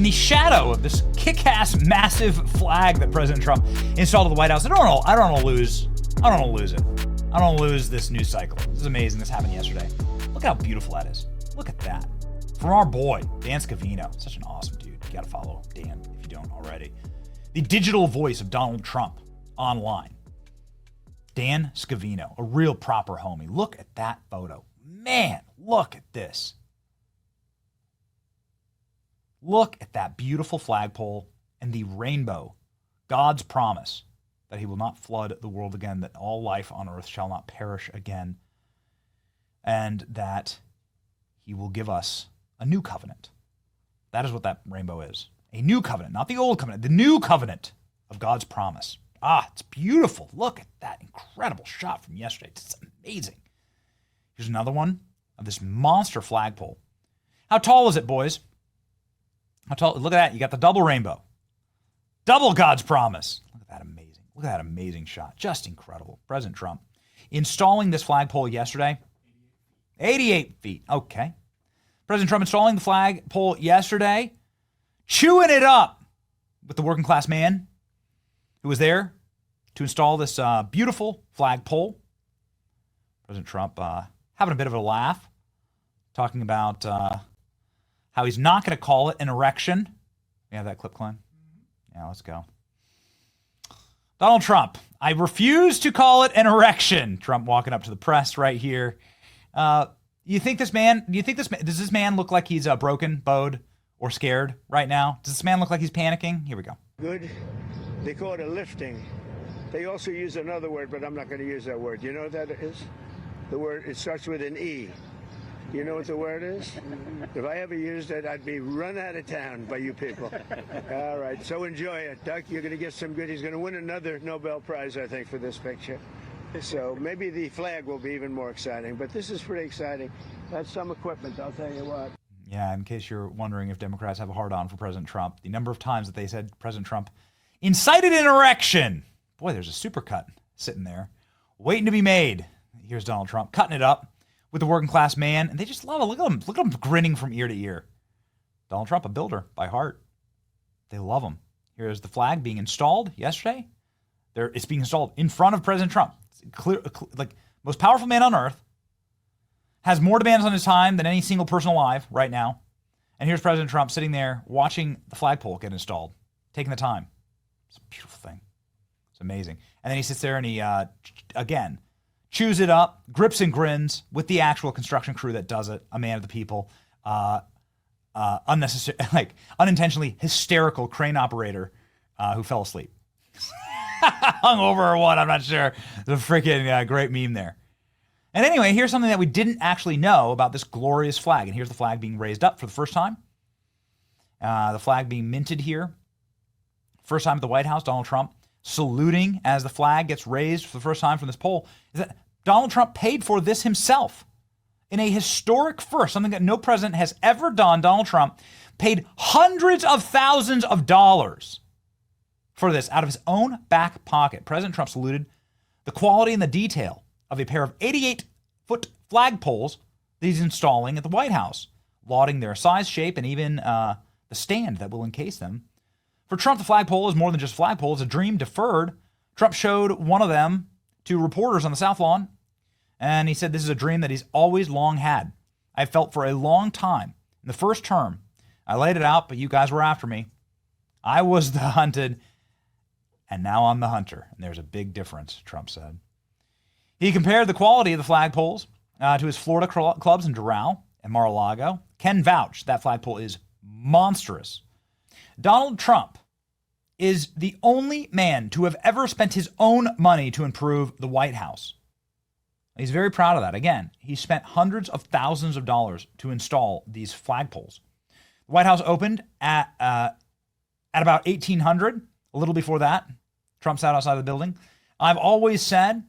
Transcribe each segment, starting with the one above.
the shadow of this kick-ass massive flag that President Trump installed at the White House. I don't want to lose it. I don't want to lose this news cycle. This is amazing. This happened yesterday. Look how beautiful that is. Look at that. From our boy, Dan Scavino. Such an awesome dude. You got to follow Dan if you don't already. The digital voice of Donald Trump online. Dan Scavino, a real proper homie. Look at that photo. Man, look at this. Look at that beautiful flagpole and the rainbow. God's promise that he will not flood the world again, that all life on earth shall not perish again, and that he will give us a new covenant. That is what that rainbow is. A new covenant, not the old covenant, the new covenant of God's promise. Ah, it's beautiful. Look at that incredible shot from yesterday. It's amazing. Here's another one of this monster flagpole. How tall is it, boys? How tall? Look at that. You got the double rainbow. Double God's promise. Look at that amazing. Look at that amazing shot. Just incredible. President Trump installing this flagpole yesterday. 88 feet. Okay. President Trump installing the flagpole yesterday, chewing it up with the working class man who was there to install this beautiful flagpole. President Trump having a bit of a laugh, talking about how he's not going to call it an erection. You have that clip, Klein? Yeah, let's go. Donald Trump, I refuse to call it an erection. Trump walking up to the press right here. Does this man look like he's broken, bowed, or scared right now? Does this man look like he's panicking? Here we go. Good. They call it a lifting. They also use another word, but I'm not going to use that word. You know what that is? The word, it starts with an E. You know what the word is? If I ever used it, I'd be run out of town by you people. All right, so enjoy it. Doc, you're going to get some good. He's going to win another Nobel Prize, I think, for this picture. So maybe the flag will be even more exciting, but this is pretty exciting. That's some equipment, I'll tell you what. Yeah, in case you're wondering if Democrats have a hard-on for President Trump, the number of times that they said President Trump incited an erection. Boy, there's a supercut sitting there waiting to be made. Here's Donald Trump cutting it up with the working class man, and they just love it. Look at him grinning from ear to ear. Donald Trump, a builder by heart. They love him. Here's the flag being installed yesterday. It's being installed in front of President Trump. Clear, like most powerful man on earth, has more demands on his time than any single person alive right now. And here's President Trump sitting there watching the flagpole get installed, taking the time. It's a beautiful thing. It's amazing. And then he sits there and he, again, chews it up, grips and grins with the actual construction crew that does it, a man of the people, unintentionally hysterical crane operator who fell asleep. Hungover or what, I'm not sure. The freaking great meme there. And anyway, here's something that we didn't actually know about this glorious flag. And here's the flag being raised up for the first time. The flag being minted here. First time at the White House, Donald Trump saluting as the flag gets raised for the first time from this pole. Is that Donald Trump paid for this himself in a historic first, something that no president has ever done. Donald Trump paid hundreds of thousands of dollars for this out of his own back pocket. President Trump saluted the quality and the detail of a pair of 88-foot flagpoles that he's installing at the White House, lauding their size, shape, and even the stand that will encase them. For Trump, the flagpole is more than just a flagpole. It's a dream deferred. Trump showed one of them to reporters on the South Lawn, and he said this is a dream that he's always long had. I felt for a long time. In the first term, I laid it out, but you guys were after me. I was the hunted, and now I'm the hunter. And there's a big difference, Trump said. He compared the quality of the flagpoles to his Florida clubs in Doral and Mar-a-Lago. Ken vouched that flagpole is monstrous. Donald Trump is the only man to have ever spent his own money to improve the White House. He's very proud of that. Again, he spent hundreds of thousands of dollars to install these flagpoles. The White House opened at about 1800, a little before that. Trump sat outside the building. I've always said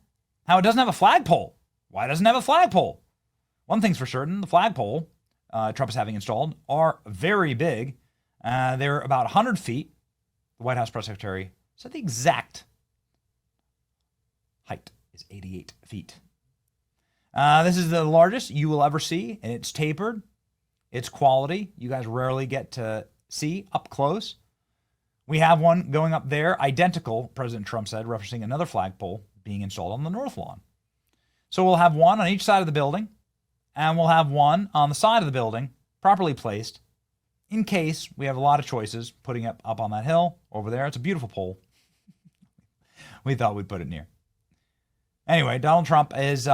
how it doesn't have a flagpole. Why doesn't it have a flagpole? One thing's for certain, the flagpole Trump is having installed are very big. They're about 100 feet. The White House press secretary said the exact height is 88 feet. This is the largest you will ever see, and it's tapered. It's quality. You guys rarely get to See, up close. We have one going up there, identical, President Trump said, referencing another flagpole being installed on the north lawn. So we'll have one on each side of the building, and we'll have one on the side of the building, properly placed, in case we have a lot of choices, putting it up on that hill over there. It's a beautiful pole. We thought we'd put it near. Anyway, Donald Trump has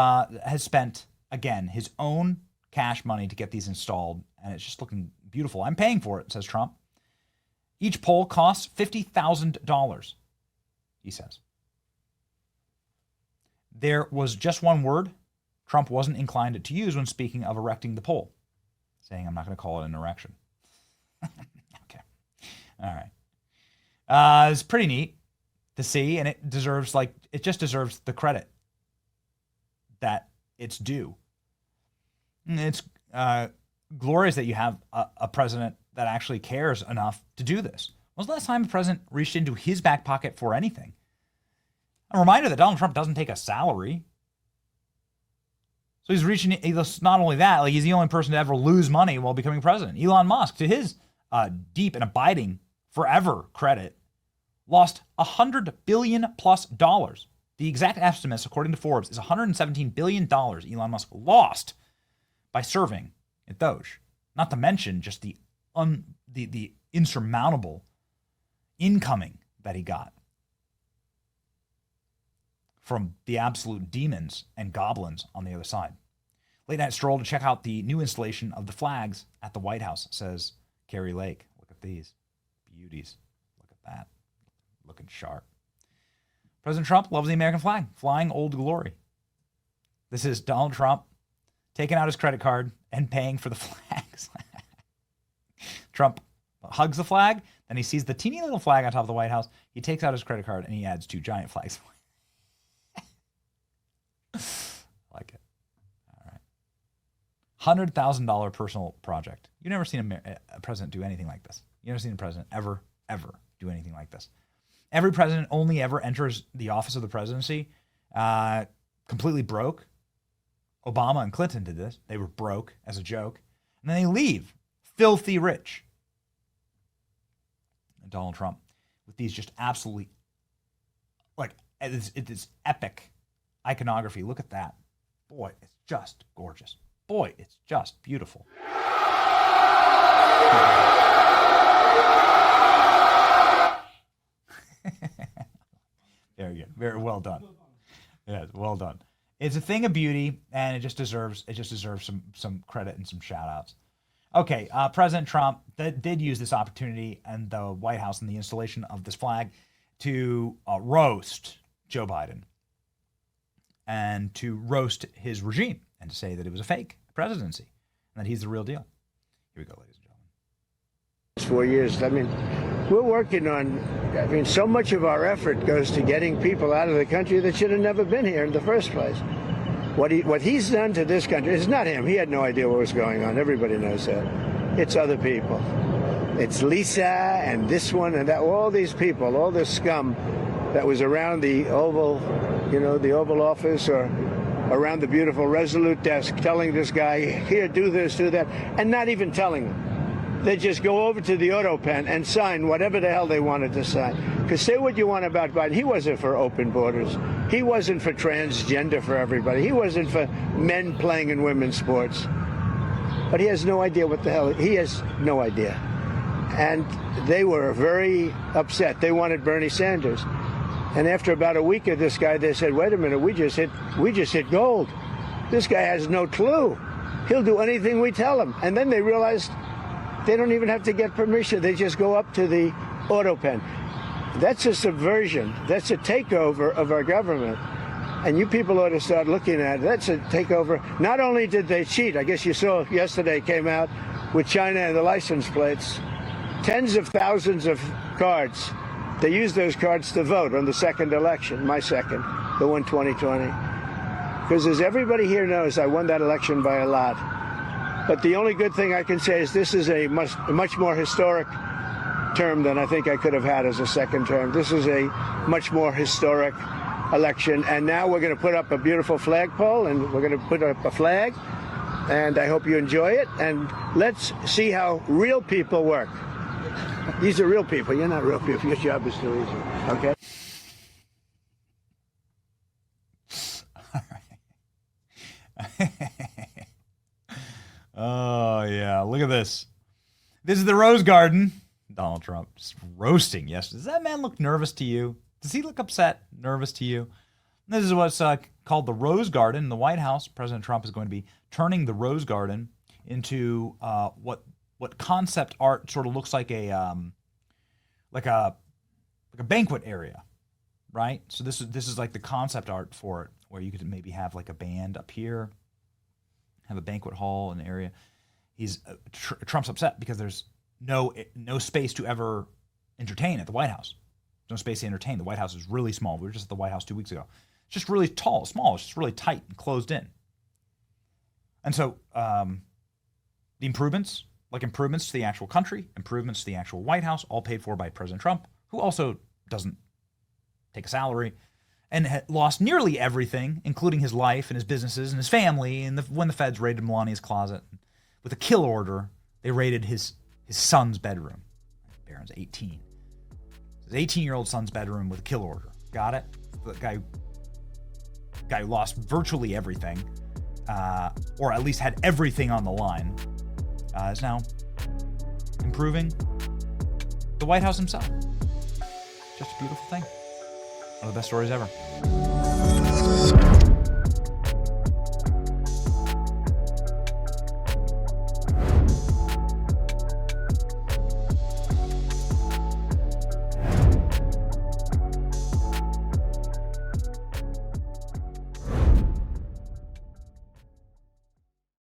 spent, again, his own cash money to get these installed, and it's just looking beautiful. I'm paying for it, says Trump. Each pole costs $50,000, he says. There was just one word Trump wasn't inclined to use when speaking of erecting the pole, saying, I'm not going to call it an erection. Okay. All right. It's pretty neat to see, and it just deserves the credit that it's due. And it's glorious that you have a president that actually cares enough to do this. When was the last time the president reached into his back pocket for anything? A reminder that Donald Trump doesn't take a salary. So he's not only that, like he's the only person to ever lose money while becoming president. Elon Musk, to his deep and abiding forever credit, lost $100 billion plus. The exact estimates, according to Forbes, is $117 billion Elon Musk lost by serving at Doge. Not to mention just the insurmountable incoming that he got from the absolute demons and goblins on the other side. Late night stroll to check out the new installation of the flags at the White House, says Carrie Lake. Look at these beauties. Look at that. Looking sharp. President Trump loves the American flag, flying Old Glory. This is Donald Trump taking out his credit card and paying for the flags. Trump hugs the flag, then he sees the teeny little flag on top of the White House. He takes out his credit card and he adds 2 giant flags. Like it. All right. $100,000 personal project. You've never seen a president do anything like this. You've never seen a president ever do anything like this. Every president only ever enters the office of the presidency completely broke. Obama and Clinton did this. They were broke as a joke. And then they leave filthy rich. And Donald Trump, with these just absolutely, like, it's epic iconography. Look at that. Boy, it's just gorgeous. Boy, it's just beautiful. Very good. Very well done. Yeah, well done. It's a thing of beauty, and it just deserves some credit and some shout outs. Okay, President Trump did use this opportunity and the White House and the installation of this flag to roast Joe Biden and to roast his regime and to say that it was a fake presidency and that he's the real deal. Here we go, ladies and gentlemen. 4 years. I mean, we're working on, so much of our effort goes to getting people out of the country that should have never been here in the first place. What he's done to this country, it's not him. He had no idea what was going on. Everybody knows that. It's other people. It's Lisa and this one and that, all these people, all this scum that was around the Oval, the Oval Office or around the beautiful Resolute desk telling this guy, here, do this, do that, and not even telling him. They just go over to the auto pen and sign whatever the hell they wanted to sign. Because say what you want about Biden. He wasn't for open borders. He wasn't for transgender for everybody. He wasn't for men playing in women's sports. But he has no idea what the hell. He has no idea. And they were very upset. They wanted Bernie Sanders. And after about a week of this guy, they said, wait a minute, we just hit gold. This guy has no clue. He'll do anything we tell him. And then they realized they don't even have to get permission. They just go up to the auto pen. That's a subversion. That's a takeover of our government. And you people ought to start looking at it. That's a takeover. Not only did they cheat, I guess you saw yesterday came out with China and the license plates, tens of thousands of cards. They used those cards to vote on the second election, my second, the one 2020. Because as everybody here knows, I won that election by a lot. But the only good thing I can say is this is a much more historic term than I think I could have had as a second term. This is a much more historic election. And now we're going to put up a beautiful flagpole, and we're going to put up a flag. And I hope you enjoy it. And let's see how real people work. These are real people. You're not real people. Your job is too easy. Okay? Oh, yeah. Look at this. This is the Rose Garden. Donald Trump just roasting. Yes. Does that man look nervous to you? Does he look upset, nervous to you? This is what's called the Rose Garden in the White House. President Trump is going to be turning the Rose Garden into what concept art sort of looks like a banquet area, right? So this is like the concept art for it, where you could maybe have like a band up here, have a banquet hall, an area. Trump's upset because there's no space to ever entertain at the White House. No space to entertain. The White House is really small. We were just at the White House 2 weeks ago. It's just really small. It's just really tight and closed in. And so the improvements to the actual country, improvements to the actual White House, all paid for by President Trump, who also doesn't take a salary, and had lost nearly everything, including his life and his businesses and his family. And when the feds raided Melania's closet with a kill order, they raided his son's bedroom. Barron's 18. His 18-year-old son's bedroom with a kill order. Got it? The guy who lost virtually everything, or at least had everything on the line, is now improving the White House himself. Just a beautiful thing. One of the best stories ever.